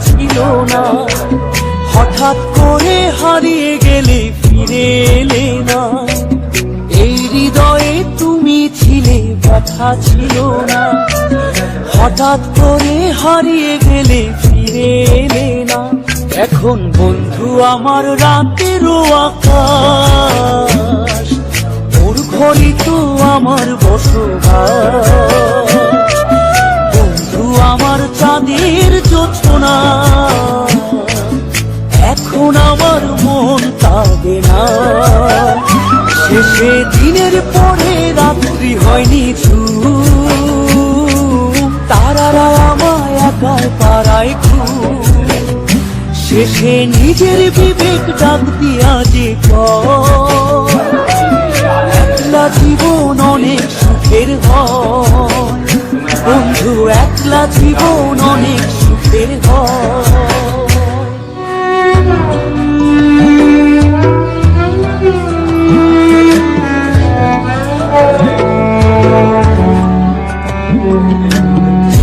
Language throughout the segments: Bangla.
ছিল না, হঠাৎ করে হারিয়ে গেলে ফিরে এলে না। এই হৃদয়ে তুমি ছিলে, ব্যথা ছিল না, হঠাৎ করে হারিয়ে গেলে ফিরে এলে না। এখন বন্ধু আমার রাতেরও আকাশ, ওর ঘরে তো আমার বসবাস। বন্ধু আমার চাঁদের জোছনা, এখন আমার মন কাঁদে না। শেষে দিনের পরে রাত্রি হয়নি তারারা আমায় একাই পাড়ায় শেষে নিজের বিবেক ডাক দিয়া যে একলা জীবন অনেক সুখের হয়। বন্ধু একলা জীবন অনেক সুখের হয়।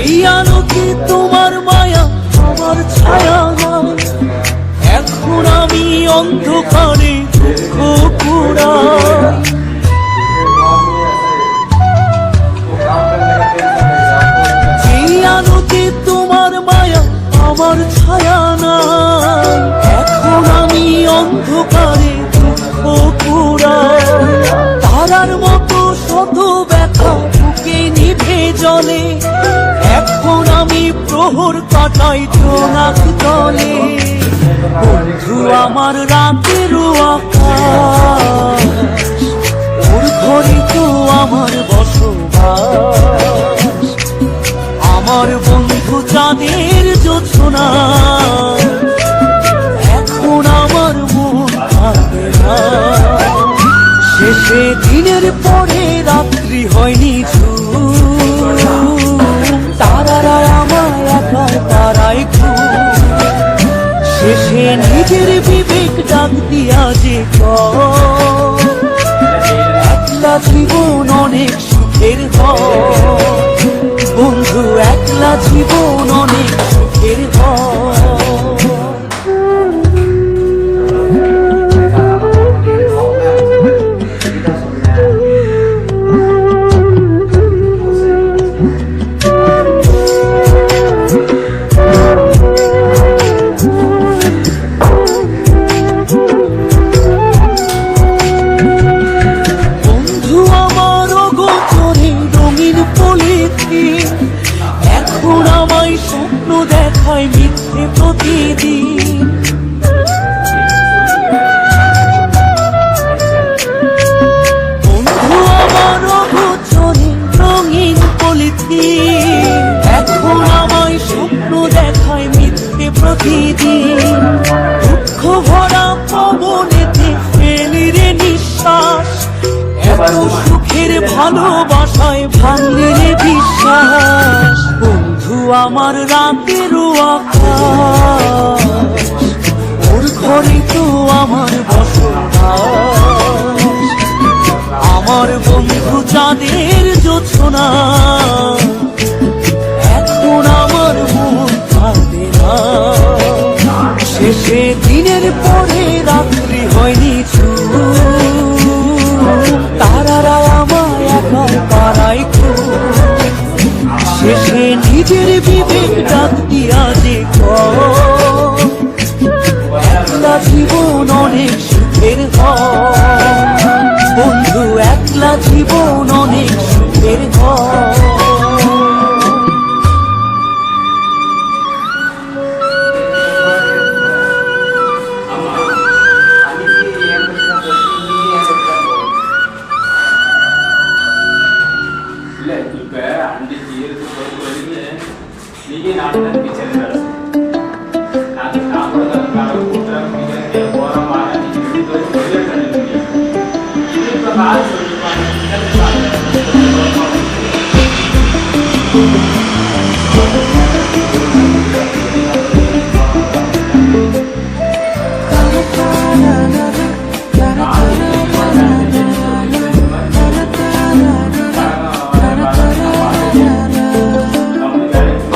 এই আলোকে তোমার মায়া আমার ছায়া নয়, এখন আমি অন্ধকারে দুঃখ কুড়াই। এই আলোকে তোমার মায়া আমার ছায়া নাই, এখন আমি অন্ধকারে দুঃখ কুড়াই। তারার মতো শত ব্যথা বুকে নিভে জলে, এখন আমি প্রহর কাটাই জোনাক জলে। বন্ধু আমার রাতেরও আকাশ, ওর ঘরে তো আমার বসবাস। আমার বন্ধু চাঁদের জোছনা, এখন আমার মন কাঁদে না। শেষে দিনের পরে রাত্রি হয়নি তারারা আমায় একাই পাড়ায় শেষে নিজের বিবেক ডাক দিয়া যে একলা জীবন অনেক সুখের হয়। বন্ধু একলা জীবন অনেক সুখের হয়। এখন আমায় স্বপ্ন দেখায় মিথ্যে প্রতিদিন। বন্ধু আমার অগোচরে রঙিন পলিথিন, এখন আমায় স্বপ্ন দেখায় মিথ্যে প্রতিদিন। দুঃখ ভরা পবনেতে ফেলি রে নিঃশ্বাস, এত সুখের ভালোবাসায় ভাঙলি রে বিশ্বাস। বন্ধু আমার রাতেরও আকাশ, ওর ঘরে তো আমার বসবাস। আমার বন্ধু চাঁদের জোছনা, এখন আমার মন কাঁদে না। শেষে দিনের পরে রাত্রি হয়নি তারারা আমায় একাই পাড়ায় শেষে নিজের বিবেক ডাক দিয়া যে একলা জীবন অনেক সুখের হয়। বন্ধু একলা জীবন অনেক সুখের হয়। நான்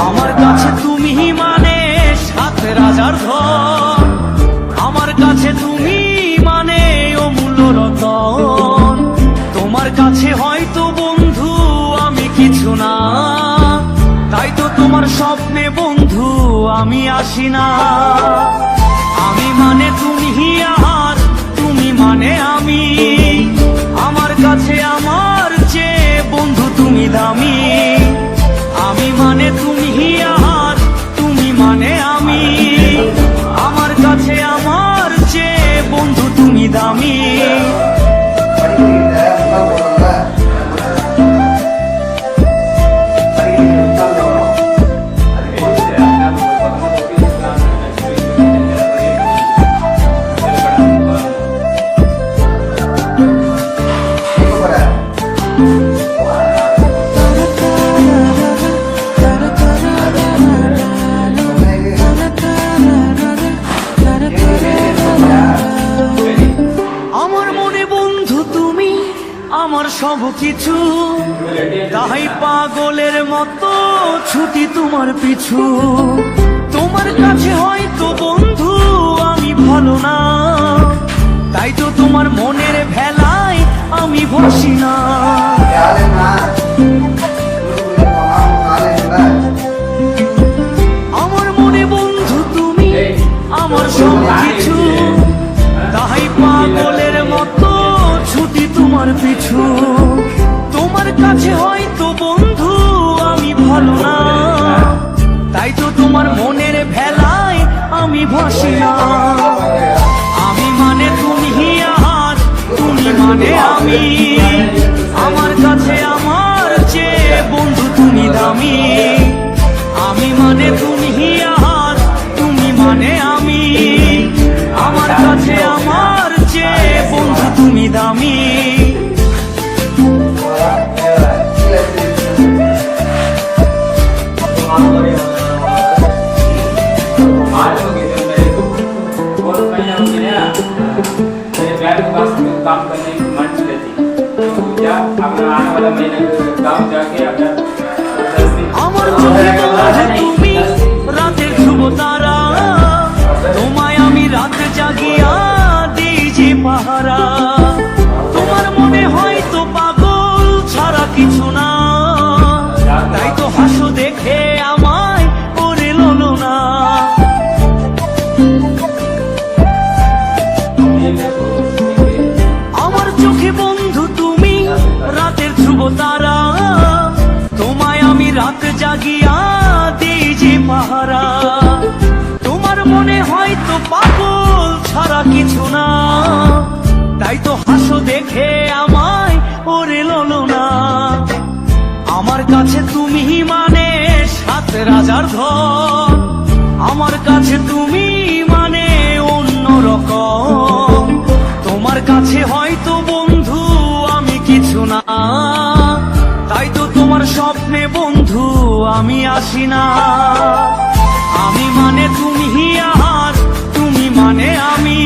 আমার কাছে তুমি মানে সাত রাজার ধন, আমার কাছে তুমি মানে অমূল্য রতন। তোমার কাছে হয়তো বন্ধু আমি কিছু না, তাই তো তোমার স্বপ্নে বন্ধু আমি আসি না। আমি মানে তুমি আর তুমি মানে আমি, আমার কাছে আমার চেয়ে বন্ধু তুমি দামি। আমি মানে তুমি আর তুমি মানে আমি, আমার কাছে আমার চেয়ে বন্ধু তুমি দামি। আমার মনে বন্ধু তুমি আমার সব কিছু, তাই পাগলের মতো ছুটি তোমার পিছু। তোমার কাছে হয়তো বন্ধু আমি ভালো না, তাই তো তোমার মনের ভেলায় আমি বসি না। আমার মনে বন্ধু তুমি আমার সব কিছু, তাই পাগলের মতো ছুটি তোমার পিছু। তোমার কাছে হয়তো বন্ধু আমি ভালো না, তাই তো তোমার মনের ভেলায় আমি ভাসি না। আমি মানে তুমি আর তুমি মানে আমি, আমার কাছে আমার চেয়ে বন্ধু তুমি দামি। আমি মানে তুমি আর তুমি মানে আমি, আমার কাছে আমার চেয়ে বন্ধু তুমি দামি। काम करने की मन रहती क्या अपना आने वाला महीने गाँव जाके अपना আমার চোখে বন্ধু তুমি রাতের ধ্রুব তারা, তোমায় আমি রাত জাগিয়া দিই যে পাহারা। তোমার মনে হয়তো পাগল ছাড়া কিছু না, তাই তো হাসো দেখে আমায় করে ললো না। আমার চোখে বন্ধু তুমি রাতের ধ্রুব তারা, তোমায় আমি রাত জাগিয়া দিই যে পাহারা। তোমার মনে হয়তো পাগল ছাড়া কিছু না, তাই তো হাসো দেখে আমায় ওরে ললো না। আমার কাছে তুমি মানে সাত রাজার ধন, আমার কাছে তুমি মানে অন্য রকম। তোমার কাছে হয়তো বন্ধু আমি কিছু না, তাই তো তোমার স্বপ্নে বন্ধু আমি আসি না। আমি মানে তুমি আর তুমি মানে আমি,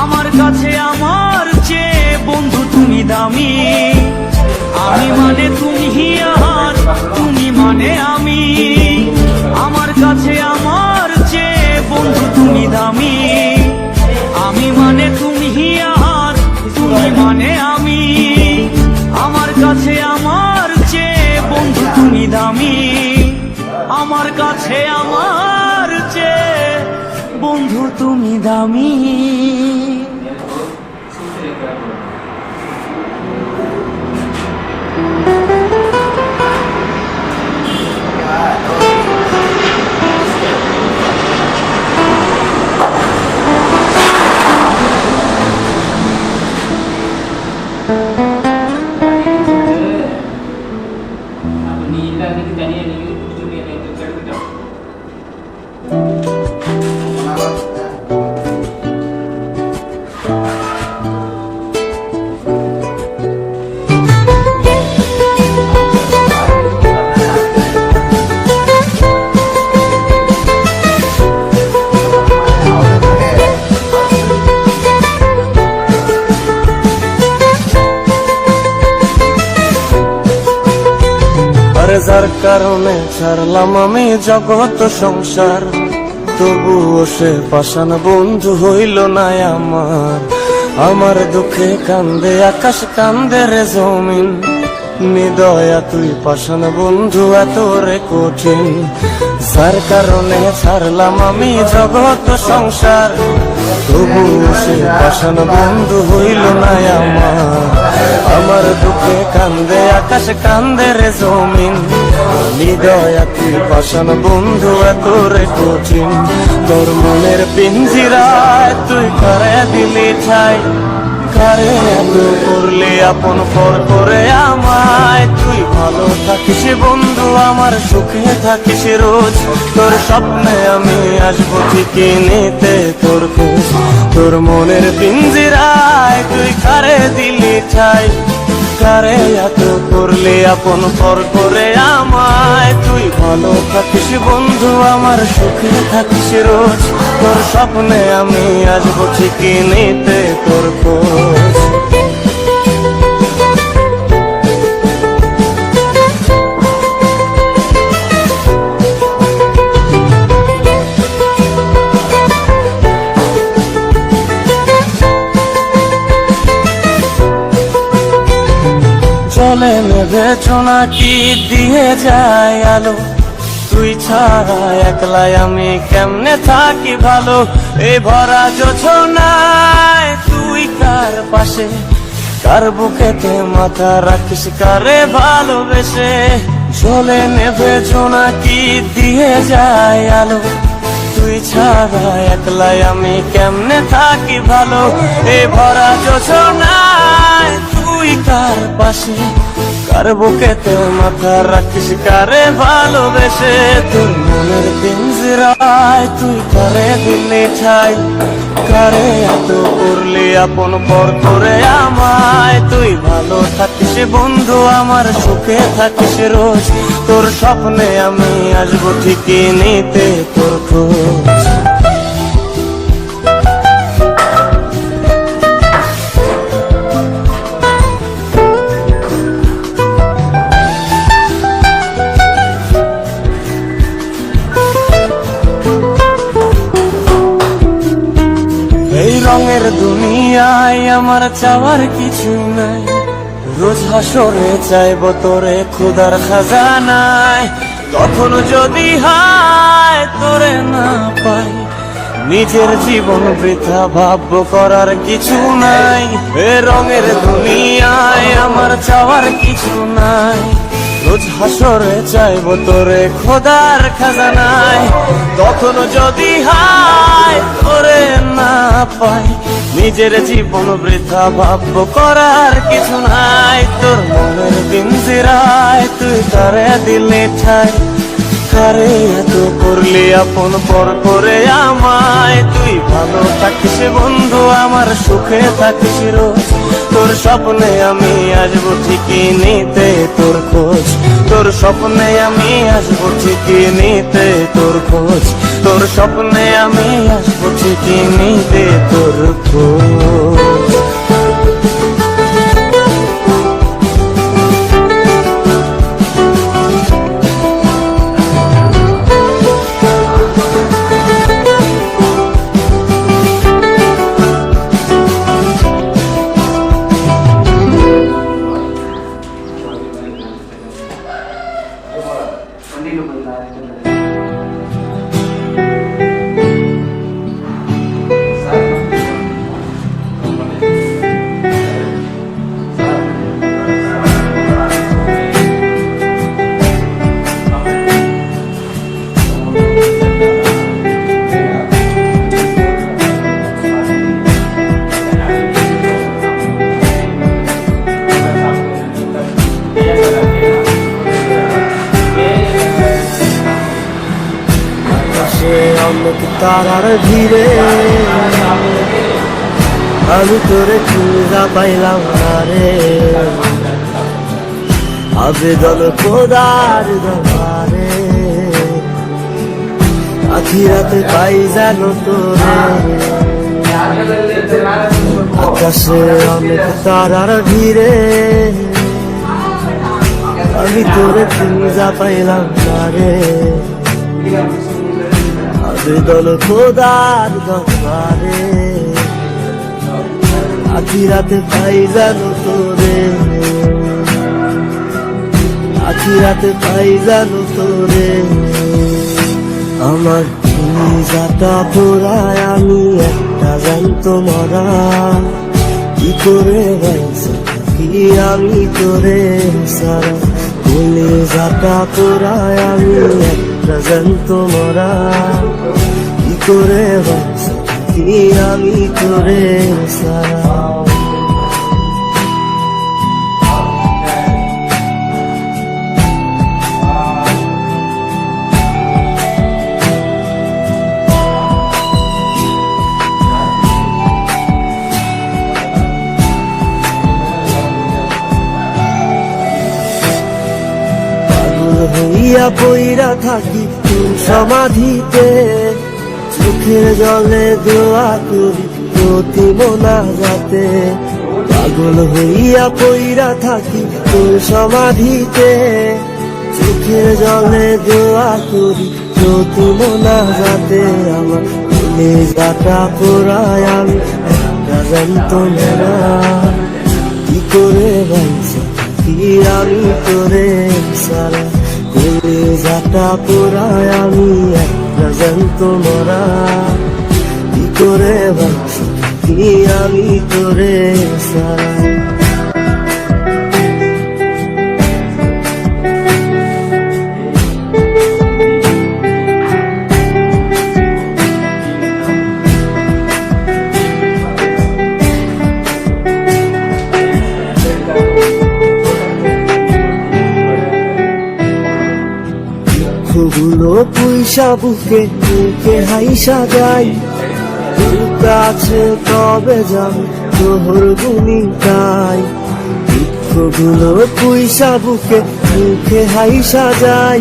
আমার কাছে আমার চেয়ে বন্ধু তুমি দামি। আমি মানে তুমি আর তুমি মানে আমি, আমার কাছে আমার চেয়ে বন্ধু তুমি দামি। আমি মানে তুমি আর তুমি মানে আমি, আমার কাছে আমার চেয়ে বন্ধু তুমি দামি। আমার কাছে আমার চেয়ে বন্ধু তুমি দামি। যার কারণে ছাড়লাম আমি জগৎ সংসার, তবুও সে পাষাণ বন্ধু হইল না আমার। আমার দুঃখে কান্দে আকাশ, কান্দে রে জমিন, নিদয়া তুই পাষাণ বন্ধু এত রে কঠিন। যার কারণে ছাড়লাম আমি জগৎ সংসার, তবুও সে পাষাণ বন্ধু হইল না আমার। আমার দুঃখে কান্দে আকাশ, কান্দে রে জমিন, নিদয়া তুই পাষাণ বন্ধু এত রে কঠিন। তোর মনের পিঞ্জিরায় তুই করে দিলি ঠাই, কারে এত করলে আপন পর করে আমায়। তুই ভালো থাকিস বন্ধু আমার, সুখে থাকিস রোজ, তোর স্বপ্নে আমি আসবো ঠিকই নিতে তোর খোঁজ। তোর মনের পিঞ্জিরায় তুই কারে দিলি ঠাই, কারে এত করলে আপন পর করে আমায়। তুই ভালো থাকিস বন্ধু আমার, সুখে থাকিস রোজ, তোর স্বপ্নে আমি আসবো ঠিকই নিতে তোর খোঁজ। চলে নেবেছ নাকি দিয়ে যায় আলো, তুই ছাড়া একলাই আমি কেমনে থাকি ভালো। এই ভরা যোছনায় তুই কার পাশে, কার বুকেতে মাথা রাখিস কারে ভালোবেসে। চলে নেবেছ নাকি দিয়ে যায় আলো, তুই ছাড়া একলাই আমি কেমনে থাকি ভালো। এই ভরা যোছনায় তুই কার পাশে, কার বুকেতে মাথা রাখিস কারে ভালোবেসে। তোর মনের পিঞ্জিরায় তুই করে দিলি ঠাই, কারে এত করলি আপন পর করে আমায়। তুই ভালো থাকিস বন্ধু আমার, সুখে থাকিস রোজ, তোর স্বপ্নে আমি আসবো ঠিকই নিতে তোর খোঁজ। এই রঙের দুনিয়ায় আমার চাওয়ার কিছু নাই, রোজ হাসরে চাইব তোরে ক্ষুধার খাজানায়। তখন যদি হায় তোরে না পাই, নিজের জীবন বৃথা ভাব্য করার কিছু নাই। এ রঙের দুনিয়ায় আমার চাওয়ার কিছু নাই, রোজ হাসরে চাইব তোরে খোদার খাজানায়। তখন যদি হায় তোরে না পাই, নিজের জীবন বৃথা ভাব্য করার কিছু নাই। তোর মনের পিঞ্জিরায় তুই কারে দিলি ঠাই, কারে এত করলি আপন পর করে আমায়। তুই ভালো থাকিস বন্ধু আমার, সুখে থাকিস রোজ, তোর স্বপ্নে আমি আসবো ঠিকই নিতে তোর খোঁজ। তোর স্বপ্নে আমি আসবো ঠিকই নিতে তোর খোঁজ, তোর স্বপ্নে আমি আসবো ঠিকই নিতে তোর খোঁজ। অনেক তারার ভিড়ে আমি তোরে খুঁজা পাইলাম না রে। আবেদন খোদার দরবারে, আখিরাতে পাই জানো তোরে। আকাশে অনেক তারার ভিড়ে আমি তোরে খুঁজা পাইলাম না রে, আবেদন খোদার দরবারে, আখি রাতে পাই জানো তোরে, আখি রাতে পাই জানো তোরে। আমার যাটা পোড়ায় আমি একটা জানতো মরা, কি করে বাইসে কি আমি তোরে সারা, বলে যাটা পোড়ায় আমি একটা জানতো মরা, কি করে বাইসে কি আমি তোরে সারা। হইয়া পইরা থাকি তোর সমাধিতে, চোখের জলে দোয়া করি প্রতি মোনাজাতে। পাগল হইয়া পইরা থাকি তোর সমাধিতে, চোখের জলে দোয়া করি প্রতি মোনাজাতে। আমার কলিজাটা পোড়ায় আমি একটা জানতো না, কি করে বাইসে কি আমি তোরে সারা, কলিজাটা পোড়ায় আমি একটা জানতো মরা, কি করে বাইসে কি আমি তোরে সারা। গুলো পয়সা বুকে বুকে হাইসা যাই, তোর কাছে কবে যাবে তোর গুনি গাই। দুঃখগুলো পয়সা বুকে বুকে হাইসা যাই,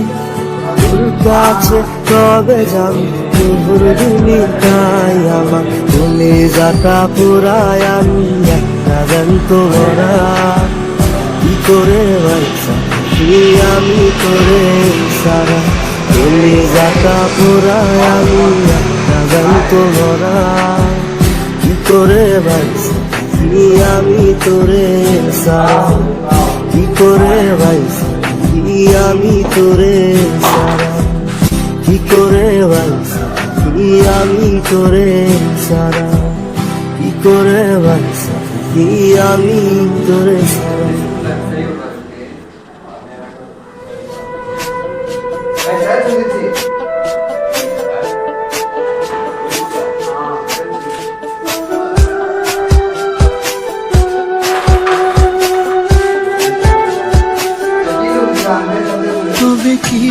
তোর কাছে কবে যাবে তোর গুনি গাই। আমার কলিজাটা পোড়ায় আমি একটা জানতো মরা, কি করে বাইসা কি আমি তোরে সারা, কলিজাটা পোড়ায় আমি একটা জানতো মরা, কি করে বাইসা কি আমি তোরে সারা, কি করে বাইসা কি আমি তোরে সারা, কি করে বাইসা কি আমি তোরে সারা, কি করে বাইসা কি আমি তোরে সারা। তবে কি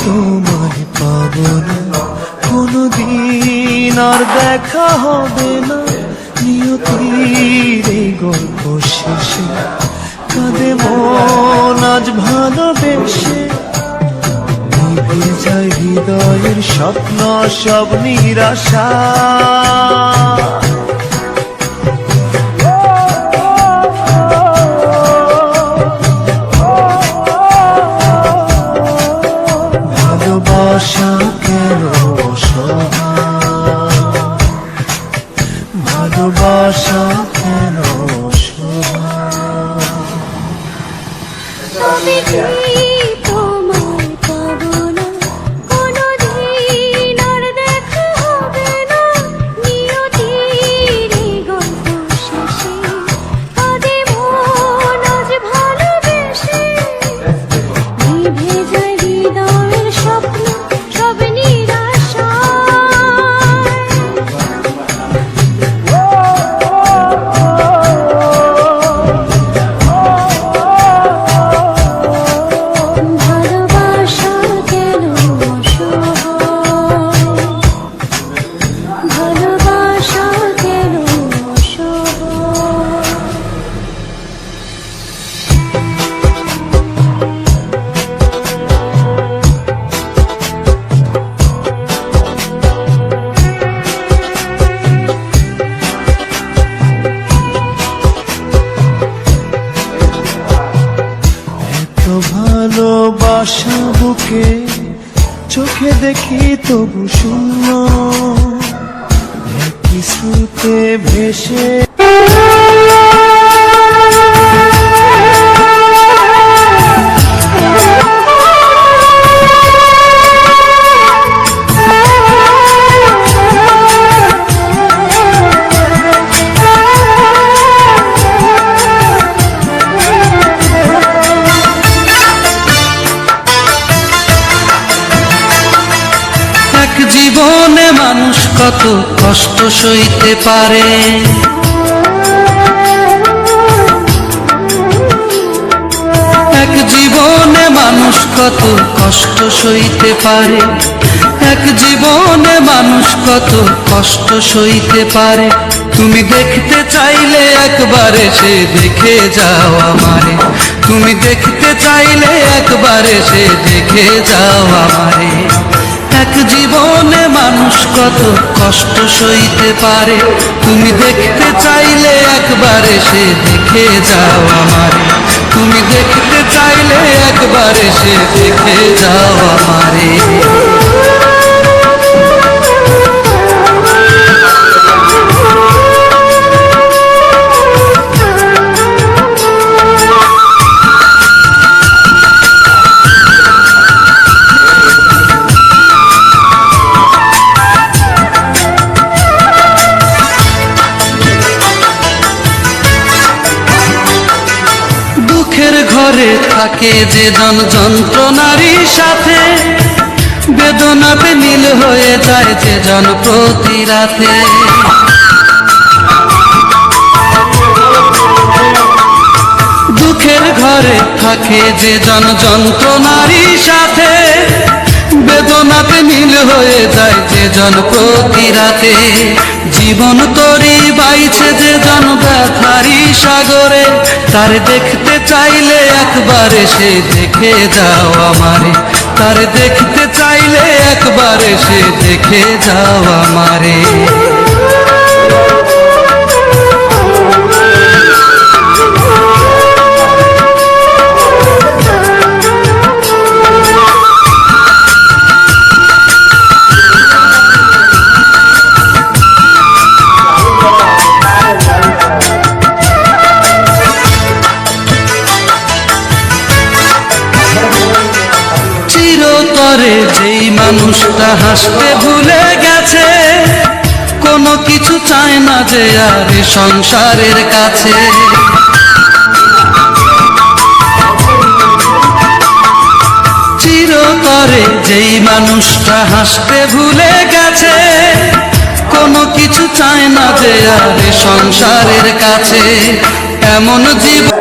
তোমায় পাবো না, কোনদিন আর দেখা হবে না, নিয়তির এই গল্প শেষে কাঁদে মন আজ ভালোবেসে। নিভে যায় হৃদয়ের স্বপ্ন সব নিরাশা, ভালোবাসা কেন অসহায়, ভালোবাসা কেন অসহায়। তবে কি তোমায় পাবো না, কোনদিন আর দেখা হবে না, নিয়তির এই গল্প শেষে কাঁদে মন আজ ভালোবেসে। নিভে যায় হৃদয়ের স্বপ্ন সব নিরাশা, তোকে চোখে দেখি তবু শূন্য একই স্রোতে ভেসে জীবনে মানুষ কত কষ্ট সইতে পারে, এক জীবনে মানুষ কত কষ্ট সইতে পারে, এক জীবনে মানুষ কত কষ্ট সইতে পারে। তুমি দেখতে চাইলে একবার এসে দেখে যাও আমারে, তুমি দেখতে চাইলে একবার এসে দেখে যাও আমারে। এক জীবনে মানুষ কত কষ্ট সইতে পারে, তুমি দেখতে চাইলে একবার এসে দেখে যাও আমারে, তুমি দেখতে চাইলে একবার এসে দেখে যাও আমারে। দুঃখের ঘরে থাকে যে জন যন্ত্রণারই সাথে, বেদনাতে নীল হয়ে যায় যে জন প্রতি রাতে। দুঃখের ঘরে থাকে যে জন যন্ত্রণারই সাথে, বেদনাতে নীল হয়ে যায় যে জন প্রতি রাতে। জীবন তরি বাইছে যে জন ব্যথারি সাগরে, তার দেখতে চাইলে একবার এসে দেখে যাও আমারে, তার দেখতে চাইলে একবার এসে দেখে যাও আমারে। চিরতরে যেই মানুষটা হাসতে ভুলে গেছে, কোনো কিছু চায় না যে আর এ সংসারের কাছে। চিরতরে যেই মানুষটা হাসতে ভুলে গেছে, কোনো কিছু চায় না যে আর এ সংসারের কাছে। এমন জীবন